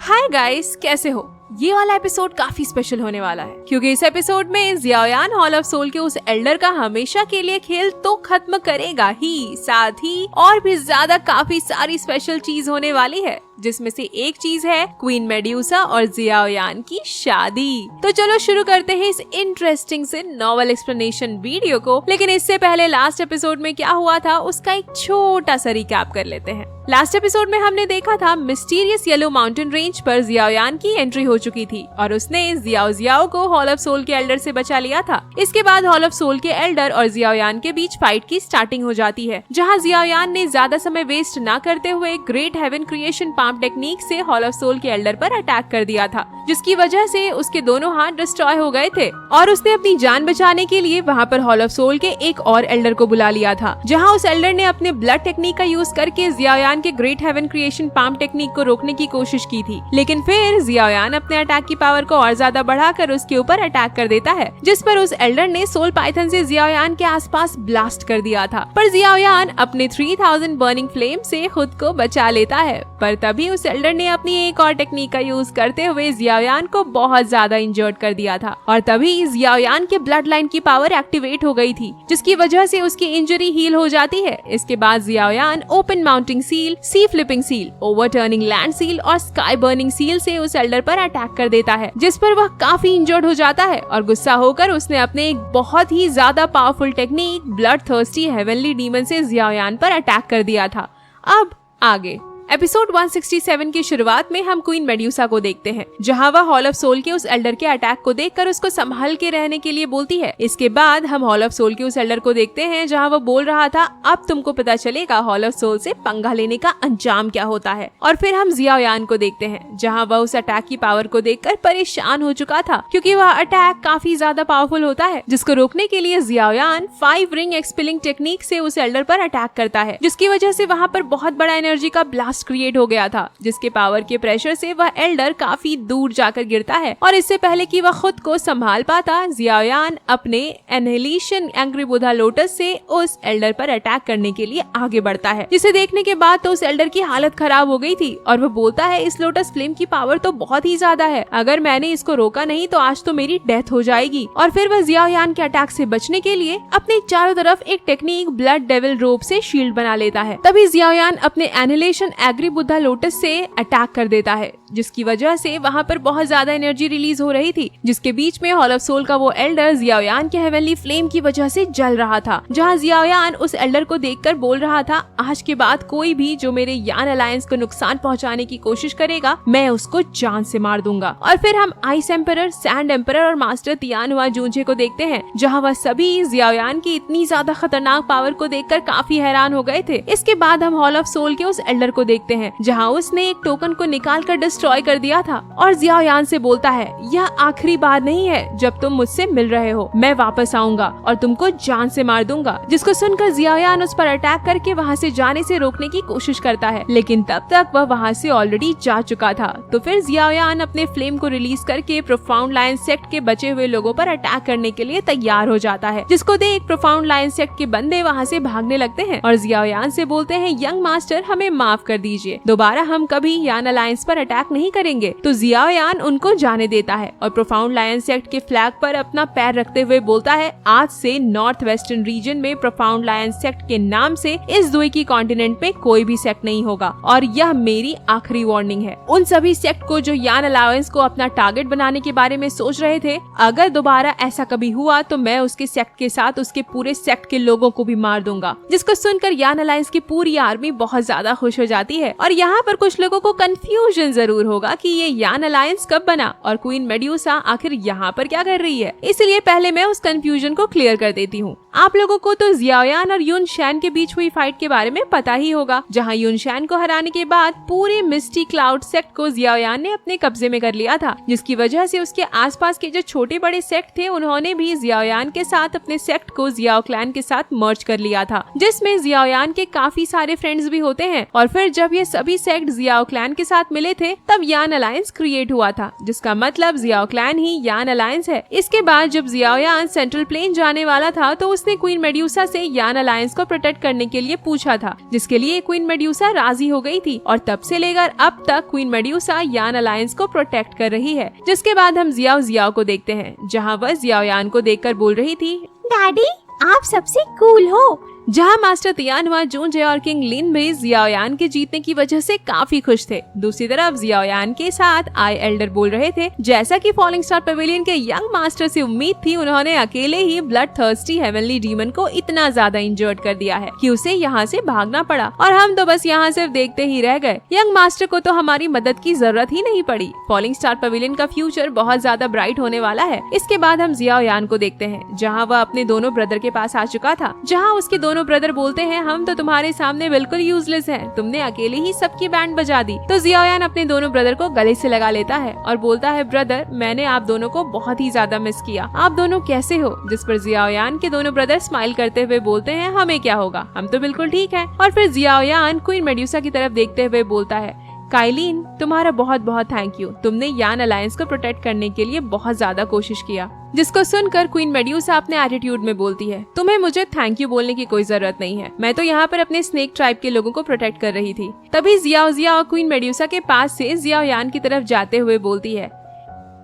Hi guys, कैसे हो? ये वाला एपिसोड काफी स्पेशल होने वाला है क्योंकि इस एपिसोड में जियाओयान हॉल ऑफ सोल के उस एल्डर का हमेशा के लिए खेल तो खत्म करेगा ही, साथ ही और भी ज्यादा काफी सारी स्पेशल चीज होने वाली है, जिसमें से एक चीज है क्वीन मेड्यूसा और जियाओयान की शादी। तो चलो शुरू करते हैं इस इंटरेस्टिंग से नॉवल एक्सप्लेनेशन वीडियो को। लेकिन इससे पहले लास्ट एपिसोड में क्या हुआ था उसका एक छोटा सा रिकैप कर लेते हैं। लास्ट एपिसोड में हमने देखा था मिस्टीरियस येलो माउंटेन रेंज पर जियाओयान की एंट्री हो चुकी थी और उसने जियाओ को हॉल ऑफ सोल के एल्डर से बचा लिया था। इसके बाद हॉल ऑफ सोल के एल्डर और जियाओयान के बीच फाइट की स्टार्टिंग हो जाती है, जहां जियाओयान ने ज्यादा समय वेस्ट न करते हुए great heaven creation palm technique से हॉल ऑफ सोल के एल्डर पर अटैक कर दिया था, जिसकी वजह से उसके दोनों हाथ डिस्ट्रॉय हो गए थे और उसने अपनी जान बचाने के लिए वहाँ पर हॉल ऑफ सोल के एक और एल्डर को बुला लिया था, जहाँ उस एल्डर ने अपने ब्लड टेक्निक का यूज करके जियाओयान के great heaven creation palm technique को रोकने की कोशिश की थी। लेकिन फिर जियाओयान अपने अटैक की पावर को और ज्यादा बढ़ाकर उसके ऊपर अटैक कर देता है, जिस पर उस एल्डर ने सोल पाइथन से जियाओयान के आसपास ब्लास्ट कर दिया था। पर जियाओयान अपने 3000 बर्निंग फ्लेम से खुद को बचा लेता है, पर तभी उस एल्डर ने अपनी एक और टेक्निक का यूज करते हुए जियाओयान को बहुत ज्यादा इंजर्ड कर दिया था और तभी जियाओयान के ब्लड लाइन की पावर एक्टिवेट हो गई थी, जिसकी वजह से उसकी इंजरी हील हो जाती है। इसके बाद जियाओयान open mounting seal, sea flipping seal, overturning land seal और स्काई बर्निंग सील से उस एल्डर पर अटैक कर देता है, जिस पर वह काफी इंजर्ड हो जाता है और गुस्सा होकर उसने अपने एक बहुत ही ज्यादा powerful technique blood thirsty heavenly demon से जियाओयान पर अटैक कर दिया था। अब आगे एपिसोड 167 की शुरुआत में हम क्वीन मेड्यूसा को देखते हैं, जहां वह हॉल ऑफ सोल के उस एल्डर के अटैक को देखकर उसको संभाल के रहने के लिए बोलती है। इसके बाद हम हॉल ऑफ सोल के उस एल्डर को देखते हैं, जहां वह बोल रहा था अब तुमको पता चलेगा हॉल ऑफ सोल से पंगा लेने का अंजाम क्या होता है। और फिर हम जियाओयान को देखते हैं, जहां वह उस अटैक की पावर को देखकर परेशान हो चुका था, क्योंकि वह अटैक काफी ज्यादा पावरफुल होता है, जिसको रोकने के लिए जियाओयान 5 रिंग एक्सपेलिंग टेक्निक से उस एल्डर पर अटैक करता है, जिसकी वजह से वहाँ पर बहुत बड़ा एनर्जी का ब्लास्ट क्रिएट हो गया था, जिसके पावर के प्रेशर से वह एल्डर काफी दूर जाकर गिरता है। और इससे पहले कि वह खुद को संभाल पाता, जियाओयान अपने एनहिलेशन एंग्री बुधा लोटस से उस एल्डर पर अटैक करने के लिए आगे बढ़ता है, जिसे देखने के बाद तो उस एल्डर की हालत खराब हो गई थी और वह बोलता है इस लोटस फ्लेम की पावर तो बहुत ही ज्यादा है, अगर मैंने इसको रोका नहीं तो आज तो मेरी डेथ हो जाएगी। और फिर वह जियाओयान के अटैक से बचने के लिए अपने चारों तरफ एक टेक्निक ब्लड डेविल रोप से शील्ड बना लेता है। तभी जियाओयान अपने एनहिलेशन एंग्री बुधा लोटस से अटैक कर देता है, जिसकी वजह से वहाँ पर बहुत ज्यादा एनर्जी रिलीज हो रही थी, जिसके बीच में हॉल ऑफ सोल का वो एल्डर जियाओयान के हेवनली फ्लेम की वजह से जल रहा था, जहाँ जियाओयान उस एल्डर को देखकर बोल रहा था आज के बाद कोई भी जो मेरे यान अलायंस को नुकसान पहुंचाने की कोशिश करेगा मैं उसको जान से मार दूंगा। और फिर हम आइस एम्परर, सैंड एम्परर और मास्टर तियानुआ जूझे को देखते हैं, जहाँ वह सभी जियाओयान की इतनी ज्यादा खतरनाक पावर को देखकर काफी हैरान हो गए थे। इसके बाद हम हॉल ऑफ सोल के उस एल्डर को देखते हैं, जहाँ उसने एक टोकन को निकाल कर डिस्ट्रॉय कर दिया था और जियाओयान से बोलता है यह आखिरी बार नहीं है जब तुम मुझसे मिल रहे हो, मैं वापस आऊंगा और तुमको जान से मार दूंगा। जिसको सुनकर जियाओयान उस पर अटैक करके वहाँ से जाने से रोकने की कोशिश करता है, लेकिन तब तक वह वहाँ से ऑलरेडी जा चुका था। तो फिर जियाओयान अपने फ्लेम को रिलीज करके प्रोफाउंड लायन सेक्ट के बचे हुए लोगों पर अटैक करने के लिए तैयार हो जाता है, जिसको देख प्रोफाउंड लायन सेक्ट के बंदे वहाँ से भागने लगते हैं और जियाओयान से बोलते हैं यंग मास्टर हमें माफ कर दीजिए, दोबारा हम कभी यान अलायंस पर अटैक नहीं करेंगे। तो जियाओयान उनको जाने देता है और प्रोफाउंड लायन सेक्ट के फ्लैग पर अपना पैर रखते हुए बोलता है आज से नॉर्थ वेस्टर्न रीजन में प्रोफाउंड लायन सेक्ट के नाम से इस द्वीपी कॉन्टिनेंट पे कोई भी सेक्ट नहीं होगा और यह मेरी आखिरी वार्निंग है उन सभी सेक्ट को जो यान अलायंस को अपना टारगेट बनाने के बारे में सोच रहे थे। अगर दोबारा ऐसा कभी हुआ तो मैं उसके सेक्ट के साथ उसके पूरे सेक्ट के लोगों को भी मार दूंगा। जिसको सुनकर यान अलायंस की पूरी आर्मी बहुत ज्यादा खुश हो जाती है और यहाँ पर कुछ लोगों को कंफ्यूजन जरूर होगा कि ये यान अलायंस कब बना और क्वीन मेड्यूसा आखिर यहाँ पर क्या कर रही है, इसलिए पहले मैं उस कंफ्यूजन को क्लियर कर देती हूँ। आप लोगों को तो जियाओयान और युन शैन के बीच हुई फाइट के बारे में पता ही होगा, जहाँ युन शैन को हराने के बाद पूरे मिस्टी क्लाउड सेक्ट को जियाओयान ने अपने कब्जे में कर लिया था, जिसकी वजह से उसके आसपास के जो छोटे बड़े सेक्ट थे उन्होंने भी जियाओयान के साथ अपने सेक्ट को जियाओ क्लैन के साथ मर्ज कर लिया था, जिसमें जियाओयान के काफी सारे फ्रेंड्स भी होते हैं। और फिर जब ये सभी सेक्ट जियाओ क्लैन के साथ मिले थे तब यान अलायंस क्रिएट हुआ था, जिसका मतलब जियाओ क्लैन ही यान अलायंस है। इसके बाद जब जियाओयान सेंट्रल प्लेन जाने वाला था तो उसने क्वीन मेड्यूसा से यान अलायंस को प्रोटेक्ट करने के लिए पूछा था, जिसके लिए क्वीन मेड्यूसा राजी हो गई थी और तब से लेकर अब तक क्वीन मेड्यूसा यान अलायंस को प्रोटेक्ट कर रही है। जिसके बाद हम जियाओ जियाओ को देखते हैं, जहाँ वह जियाओ यान को देखकर बोल रही थी, डैडी आप सबसे कूल हो। जहाँ मास्टर तियानवा, जूनजे और किंग लिन भी जियाओयान के जीतने की वजह से काफी खुश थे। दूसरी तरफ जियाओयान के साथ आई एल्डर बोल रहे थे, जैसा कि फॉलिंग स्टार पवेलियन के यंग मास्टर से उम्मीद थी, उन्होंने अकेले ही ब्लड थर्स्टी हेवनली डीमन को इतना ज्यादा इंजर्ड कर दिया है कि उसे यहाँ से भागना पड़ा और हम तो बस यहाँ सिर्फ देखते ही रह गए। यंग मास्टर को तो हमारी मदद की जरूरत ही नहीं पड़ी। फॉलिंग स्टार पवेलियन का फ्यूचर बहुत ज्यादा ब्राइट होने वाला है। इसके बाद हम जियाओयान को देखते हैं, जहाँ वह अपने दोनों ब्रदर के पास आ चुका था, जहाँ उसके दोनों ब्रदर बोलते हैं, हम तो तुम्हारे सामने बिल्कुल यूजलेस हैं, तुमने अकेले ही सबकी बैंड बजा दी। तो जियाओयान अपने दोनों ब्रदर को गले से लगा लेता है और बोलता है, ब्रदर मैंने आप दोनों को बहुत ही ज्यादा मिस किया, आप दोनों कैसे हो? जिस पर जियाओयान के दोनों ब्रदर स्माइल करते हुए बोलते हैं, हमें क्या होगा, हम तो बिल्कुल ठीक है। और फिर जियाओयान क्वीन मेड्यूसा की तरफ देखते हुए बोलता है, काइलिन तुम्हारा बहुत बहुत थैंक यू, तुमने यान अलायंस को प्रोटेक्ट करने के लिए बहुत ज्यादा कोशिश किया। जिसको सुनकर क्वीन मेड्यूसा अपने एटीट्यूड में बोलती है, तुम्हें मुझे थैंक यू बोलने की कोई जरूरत नहीं है, मैं तो यहाँ पर अपने स्नेक ट्राइब के लोगों को प्रोटेक्ट कर रही थी। तभी जियाओ जियाओ क्वीन मेड्यूसा के पास से जियाओयान की तरफ जाते हुए बोलती है,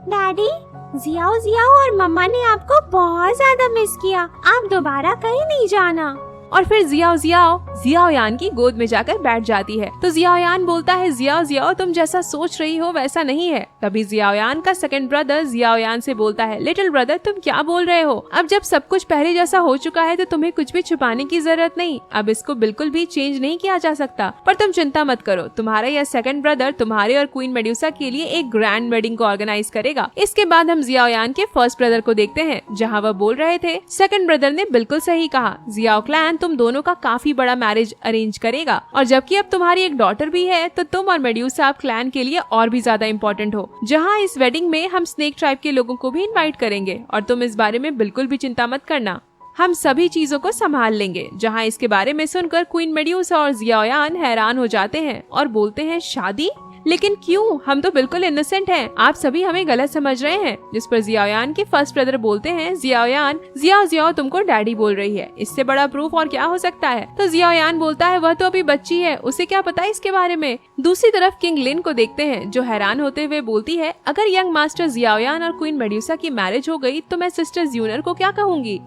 डैडी जियाओ जियाओ और मम्मा ने आपको बहुत ज्यादा मिस किया, आप दोबारा कहीं नहीं जाना। और फिर जियाओ जियाओ जियाओयान की गोद में जाकर बैठ जाती है। तो जियाओयान बोलता है, जियाओ जियाओ तुम जैसा सोच रही हो वैसा नहीं है। तभी जियाओयान का सेकंड ब्रदर जियाओयान से बोलता है, लिटिल ब्रदर तुम क्या बोल रहे हो? अब जब सब कुछ पहले जैसा हो चुका है तो तुम्हें कुछ भी छुपाने की जरूरत नहीं, अब इसको बिल्कुल भी चेंज नहीं किया जा सकता। पर तुम चिंता मत करो, तुम्हारा यह सेकंड ब्रदर तुम्हारे और क्वीन मेड्यूसा के लिए एक ग्रैंड वेडिंग को ऑर्गेनाइज करेगा। इसके बाद हम जियाओयान के फर्स्ट ब्रदर को देखते हैं, जहाँ वह बोल रहे थे, सेकंड ब्रदर ने बिल्कुल सही कहा, जियाओ क्लैन तुम दोनों का काफी बड़ा मैरिज अरेंज करेगा और जबकि अब तुम्हारी एक डॉटर भी है तो तुम और मेड्यूसा क्लैन के लिए और भी ज्यादा इम्पोर्टेंट हो। जहाँ इस वेडिंग में हम स्नेक ट्राइब के लोगों को भी इनवाइट करेंगे और तुम इस बारे में बिल्कुल भी चिंता मत करना, हम सभी चीजों को संभाल लेंगे। जहाँ इसके बारे में सुनकर क्वीन मेड्यूसा और जियाओयान हैरान हो जाते हैं और बोलते हैं, शादी? लेकिन क्यों? हम तो बिल्कुल इनोसेंट हैं, आप सभी हमें गलत समझ रहे हैं। जिस पर जियाओयान के फर्स्ट ब्रदर बोलते हैं, जियाओयान जियाओ जियाओ तुमको डैडी बोल रही है, इससे बड़ा प्रूफ और क्या हो सकता है? तो जियाओयान बोलता है, वह तो अभी बच्ची है, उसे क्या पता इसके बारे में। दूसरी तरफ किंग लिन को देखते हैं, जो हैरान होते हुए बोलती है, अगर यंग मास्टर जियाओयान और क्वीन मेड्यूसा की मैरिज हो गई तो मैं सिस्टर ज्यूनर को क्या कहूंगी?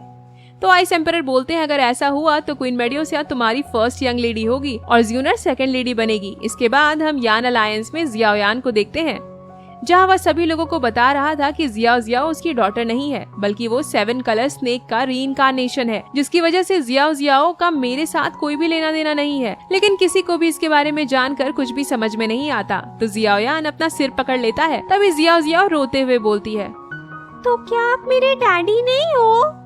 तो आइस एम्परर बोलते हैं, अगर ऐसा हुआ तो क्वीन मेड्यूसा तुम्हारी फर्स्ट यंग लेडी होगी और ज्यूनर सेकंड लेडी बनेगी। इसके बाद हम यान अलायंस में जियाओयान को देखते हैं, जहाँ वह सभी लोगों को बता रहा था कि जियाओ जियाओ उसकी डॉटर नहीं है, बल्कि वो 7 कलर स्नेक का रीइंकार्नेशन है, जिसकी वजह से जियाओ जियाओ का मेरे साथ कोई भी लेना देना नहीं है। लेकिन किसी को भी इसके बारे में जानकर कुछ भी समझ में नहीं आता। तो जियाओयान अपना सिर पकड़ लेता है। तभी जियाओ जियाओ रोते हुए बोलती है, तो क्या आप मेरे डैडी नहीं हो?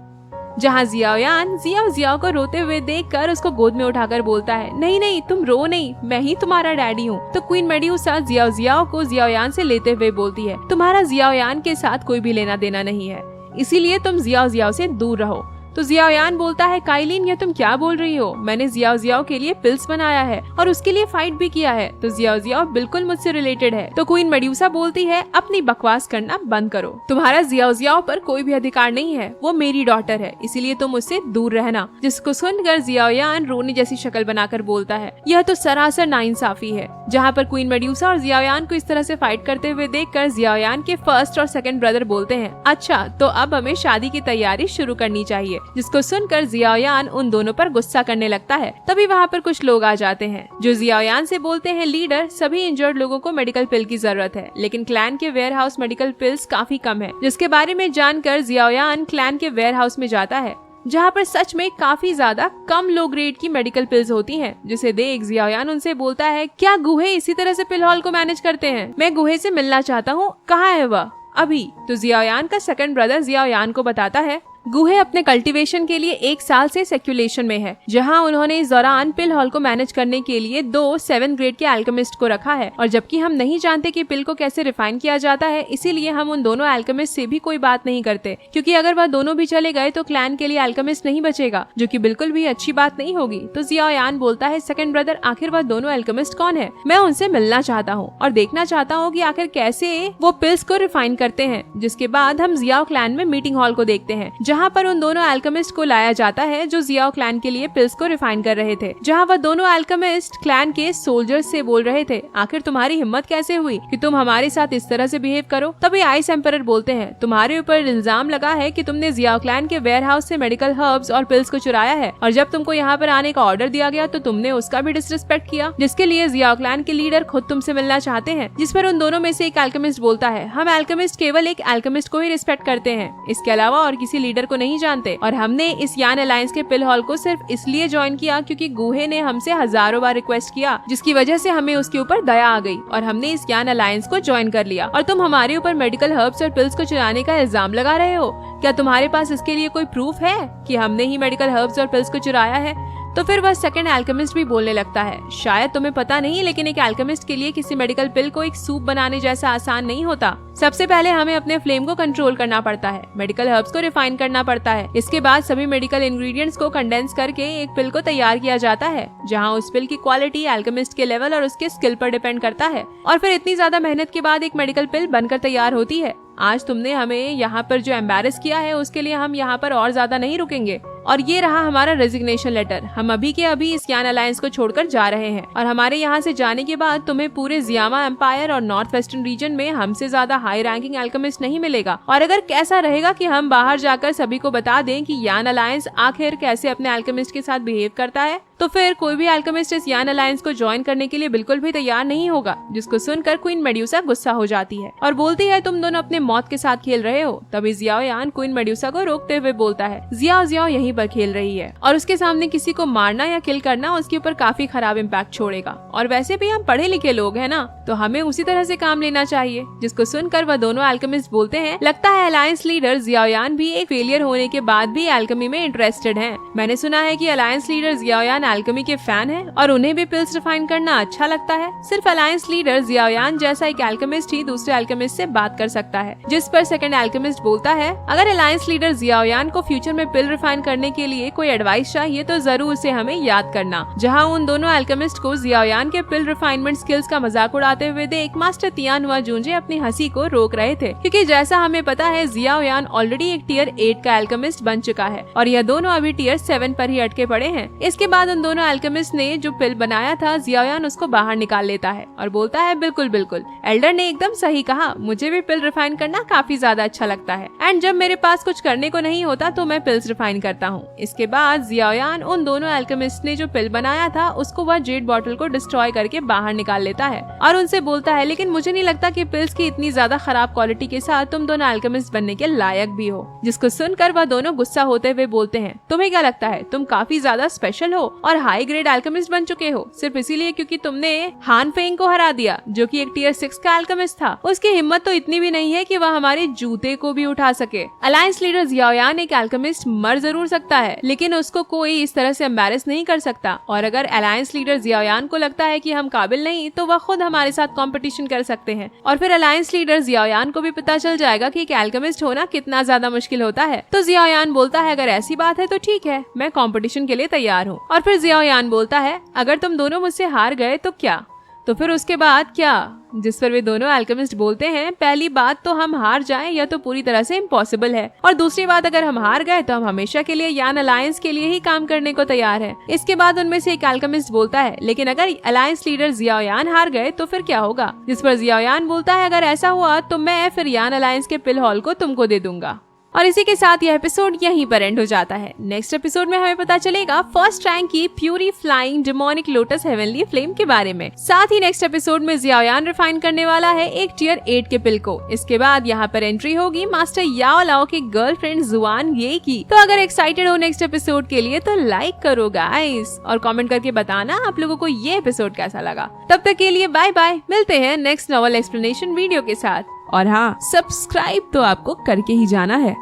जहाँ जियाओयान जियाओ जियाओ को रोते हुए देखकर उसको गोद में उठाकर बोलता है, नहीं नहीं तुम रो नहीं, मैं ही तुम्हारा डैडी हूँ। तो क्वीन मेड्यूसा जियाओ जियाओ को जियाओयान से लेते हुए बोलती है, तुम्हारा जियाओयान के साथ कोई भी लेना देना नहीं है, इसीलिए तुम जियाओ जियाओ से दूर रहो। तो जियाओयान बोलता है, काइलिन ये तुम क्या बोल रही हो? मैंने जियाओ जियाओ के लिए पिल्स बनाया है और उसके लिए फाइट भी किया है, तो जियाओ जियाओ बिल्कुल मुझसे रिलेटेड है। तो क्वीन मेड्यूसा बोलती है, अपनी बकवास करना बंद करो, तुम्हारा जियाओ जियाओ पर कोई भी अधिकार नहीं है, वो मेरी डॉटर है, इसीलिए तुम उससे दूर रहना। जिसको सुनकर जियाओयान रोने जैसी शक्ल बनाकर बोलता है, यह तो सरासर नाइंसाफी है। जहाँ पर क्वीन मेड्यूसा और जियाओयान को इस तरह से फाइट करते हुए देखकर जियाओयान के फर्स्ट और सेकंड ब्रदर बोलते हैं, अच्छा तो अब हमें शादी की तैयारी शुरू करनी चाहिए। जिसको सुनकर जियाओयान उन दोनों पर गुस्सा करने लगता है। तभी वहाँ पर कुछ लोग आ जाते हैं, जो जियाओयान से बोलते हैं, लीडर सभी इंजर्ड लोगों को मेडिकल पिल की जरूरत है, लेकिन क्लैन के वेयर हाउस मेडिकल पिल्स काफी कम है। जिसके बारे में जानकर जियाओयान क्लैन के वेयर हाउस में जाता है, जहाँ पर सच में काफी ज्यादा कम लो ग्रेड की मेडिकल पिल्स होती हैं। जिसे देख जियाओयान उनसे बोलता है, क्या गुहे इसी तरह से पिल हॉल को मैनेज करते हैं? मैं गुहे से मिलना चाहता हूँ, कहाँ है वह? अभी। तो जियाओयान का सेकंड ब्रदर जियाओयान को बताता है, गुहे अपने कल्टीवेशन के लिए 1 साल से सेक्युलेशन में है, जहां उन्होंने इस दौरान पिल हॉल को मैनेज करने के लिए 2 7 ग्रेड के एल्केमिस्ट को रखा है। और जबकि हम नहीं जानते कि पिल को कैसे रिफाइन किया जाता है, इसीलिए हम उन दोनों एल्केमिस्ट से भी कोई बात नहीं करते, क्योंकि अगर वह दोनों भी चले गए तो क्लैन के लिए एल्केमिस्ट नहीं बचेगा, जो कि बिल्कुल भी अच्छी बात नहीं होगी। तो जियाओयान बोलता है, सेकंड ब्रदर आखिर वह दोनों एल्केमिस्ट कौन है? मैं उनसे मिलना चाहता हूँ और देखना चाहता हूँ कि आखिर कैसे वो पिल्स को रिफाइन करते हैं। जिसके बाद हम जियाओ क्लैन में मीटिंग हॉल को देखते हैं, जहाँ जहाँ पर उन दोनों अल्केमिस्ट को लाया जाता है जो जियाओ क्लैन के लिए पिल्स को रिफाइन कर रहे थे, जहाँ वह दोनों अल्केमिस्ट क्लैन के सोल्जर्स से बोल रहे थे, आखिर तुम्हारी हिम्मत कैसे हुई कि तुम हमारे साथ इस तरह से बिहेव करो। तभी आइस एम्परर बोलते हैं, तुम्हारे ऊपर इल्जाम लगा है कि तुमने जियाओ क्लैन के वेयरहाउस से मेडिकल हर्ब्स और पिल्स को चुराया है, और जब तुमको यहाँ पर आने का ऑर्डर दिया गया तो तुमने उसका भी डिसरिस्पेक्ट किया, जिसके लिए जियाओ क्लैन के लीडर खुद तुमसे मिलना चाहते हैं। जिस पर उन दोनों में से एक अल्केमिस्ट बोलता है, हम अल्केमिस्ट केवल एक अल्केमिस्ट को ही रिस्पेक्ट करते हैं, इसके अलावा और किसी लीडर को नहीं जानते, और हमने इस यान अलायंस के पिल हॉल को सिर्फ इसलिए ज्वाइन किया क्योंकि गुहे ने हमसे हजारों बार रिक्वेस्ट किया, जिसकी वजह से हमें उसके ऊपर दया आ गई और हमने इस यान अलायंस को ज्वाइन कर लिया। और तुम हमारे ऊपर मेडिकल हर्ब्स और पिल्स को चुराने का इल्जाम लगा रहे हो, क्या तुम्हारे पास इसके लिए कोई प्रूफ है कि हमने ही मेडिकल हर्ब्स और पिल्स को चुराया है? तो फिर वह सेकंड अल्केमिस्ट भी बोलने लगता है, शायद तुम्हें पता नहीं, लेकिन एक अल्केमिस्ट के लिए किसी मेडिकल पिल को एक सूप बनाने जैसा आसान नहीं होता। सबसे पहले हमें अपने फ्लेम को कंट्रोल करना पड़ता है, मेडिकल हर्ब्स को रिफाइन करना पड़ता है, इसके बाद सभी मेडिकल इंग्रेडिएंट्स को कंडेंस करके एक पिल को तैयार किया जाता है, जहां उस पिल की क्वालिटी अल्केमिस्ट के लेवल और उसके स्किल पर डिपेंड करता है, और फिर इतनी ज्यादा मेहनत के बाद एक मेडिकल पिल बनकर तैयार होती है। आज तुमने हमें यहाँ पर जो एम्बैरेस किया है उसके लिए हम यहाँ पर और ज्यादा नहीं रुकेंगे, और ये रहा हमारा रेजिग्नेशन लेटर। हम अभी के अभी इस यान अलायंस को छोड़कर जा रहे हैं, और हमारे यहाँ से जाने के बाद तुम्हें पूरे जियामा एम्पायर और नॉर्थ वेस्टर्न रीजन में हमसे ज्यादा हाई रैंकिंग अल्केमिस्ट नहीं मिलेगा। और अगर कैसा रहेगा कि हम बाहर जाकर सभी को बता दें कि यान अलायंस आखिर कैसे अपने अल्केमिस्ट के साथ बिहेव करता है, तो फिर कोई भी अल्केमिस्ट इस यान अलायंस को ज्वाइन करने के लिए बिल्कुल भी तैयार नहीं होगा। जिसको सुनकर क्वीन मेड्यूसा गुस्सा हो जाती है और बोलती है, तुम दोनों अपने मौत के साथ खेल रहे हो। तभी जियाओ यान क्वीन मेड्यूसा को रोकते हुए बोलता है, जियाओ यहीं पर खेल रही है, और उसके सामने किसी को मारना या किल करना उसके ऊपर काफी खराब इम्पैक्ट छोड़ेगा, और वैसे भी हम पढ़े लिखे लोग हैं ना, तो हमें उसी तरह से काम लेना चाहिए। जिसको सुनकर वह दोनों अल्केमिस्ट बोलते हैं, लगता है अलायंस लीडर जियाओ यान भी एक फेलियर होने के बाद भी अल्केमी में इंटरेस्टेड हैं। मैंने सुना है कि अलायंस लीडर जियाओ यान अल्केमी के फैन है और उन्हें भी पिल्स रिफाइन करना अच्छा लगता है। सिर्फ अलायंस लीडर जियाओ यान जैसा एक अल्केमिस्ट ही दूसरे अल्केमिस्ट से बात कर सकता है। जिस पर सेकंड अल्केमिस्ट बोलता है, अगर अलायंस लीडर जियाओ यान को फ्यूचर में पिल रिफाइन करने के लिए कोई एडवाइस चाहिए तो जरूर उसे हमें याद करना। जहाँ उन दोनों अल्केमिस्ट को जियाओ यान के पिल रिफाइनमेंट स्किल्स का मजाक उड़ाते हुए देख मास्टर तियानुआ जूंजे अपनी हंसी को रोक रहे थे, क्योंकि जैसा हमें पता है जियाओ यान ऑलरेडी एक टियर 8 का अल्केमिस्ट बन चुका है और यह दोनों अभी टियर 7 पर ही अटके पड़े हैं। इसके बाद उन दोनों अल्केमिस्ट ने जो पिल बनाया था, जियाओ यान उसको बाहर निकाल लेता है और बोलता है, बिल्कुल बिल्कुल, एल्डर ने एकदम सही कहा, मुझे भी पिल रिफाइन करना काफी ज्यादा अच्छा लगता है, एंड जब मेरे पास कुछ करने को नहीं होता तो मैं पिल्स रिफाइन करता हूँ। इसके बाद जियाओ यान उन दोनों अल्केमिस्ट ने जो पिल बनाया था उसको वह जेड बॉटल को डिस्ट्रॉय करके बाहर निकाल लेता है और उनसे बोलता है, लेकिन मुझे नहीं लगता कि पिल्स की इतनी ज्यादा खराब क्वालिटी के साथ तुम दोनों अल्केमिस्ट बनने के लायक भी हो। जिसको सुनकर वह दोनों गुस्सा होते हुए बोलते हैं, तुम्हें क्या लगता है तुम काफी ज्यादा स्पेशल हो और हाई ग्रेड अल्केमिस्ट बन चुके हो सिर्फ इसीलिए क्योंकि तुमने हान फेंग को हरा दिया जो कि एक टियर 6 का अल्केमिस्ट था। उसकी हिम्मत तो इतनी भी नहीं है कि वह हमारे जूते को भी उठा सके। अलायंस लीडर जियाओ यान एक अल्केमिस्ट मर जरूर सकता है लेकिन उसको कोई इस तरह से एम्बैरेस नहीं कर सकता, और अगर अलायंस लीडर जियाओ यान को लगता है कि हम काबिल नहीं तो वह खुद हमारे साथ कंपटीशन कर सकते हैं, और फिर अलायंस लीडर जियाओ यान को भी पता चल जाएगा कि एक अल्केमिस्ट होना कितना ज्यादा मुश्किल होता है। तो जियाओ यान बोलता है, अगर ऐसी बात है तो ठीक है, मैं कंपटीशन के लिए तैयार हूँ। और फिर जियाओ यान बोलता है, अगर तुम दोनों मुझसे हार गए तो क्या? तो फिर उसके बाद क्या? जिस पर वे दोनों अल्केमिस्ट बोलते हैं, पहली बात तो हम हार जाएं यह तो पूरी तरह से इम्पॉसिबल है, और दूसरी बात अगर हम हार गए तो हम हमेशा के लिए यान अलायंस के लिए ही काम करने को तैयार हैं। इसके बाद उनमें से एक अल्केमिस्ट बोलता है, लेकिन अगर अलायंस लीडर जियाओ यान हार गए तो फिर क्या होगा? जिस पर जियाओ यान बोलता है, अगर ऐसा हुआ तो मैं फिर यान अलायंस के पिल हॉल को तुमको दे दूंगा। और इसी के साथ यह एपिसोड यहीं पर एंड हो जाता है। नेक्स्ट एपिसोड में हमें पता चलेगा फर्स्ट रैंक की puree flying demonic lotus heavenly flame के बारे में। साथ ही नेक्स्ट एपिसोड में जियाओ यान रिफाइन करने वाला है एक टियर 8 के पिल को। इसके बाद यहाँ पर एंट्री होगी मास्टर याओ लाओ की गर्लफ्रेंड जुआन ये की। तो अगर एक्साइटेड हो नेक्स्ट एपिसोड के लिए तो लाइक करो गाइस, और कमेंट करके बताना आप लोगों को ये एपिसोड कैसा लगा। तब तक के लिए बाय बाय, मिलते हैं नेक्स्ट नॉवल एक्सप्लेनेशन वीडियो के साथ। और हाँ, सब्सक्राइब तो आपको करके ही जाना है।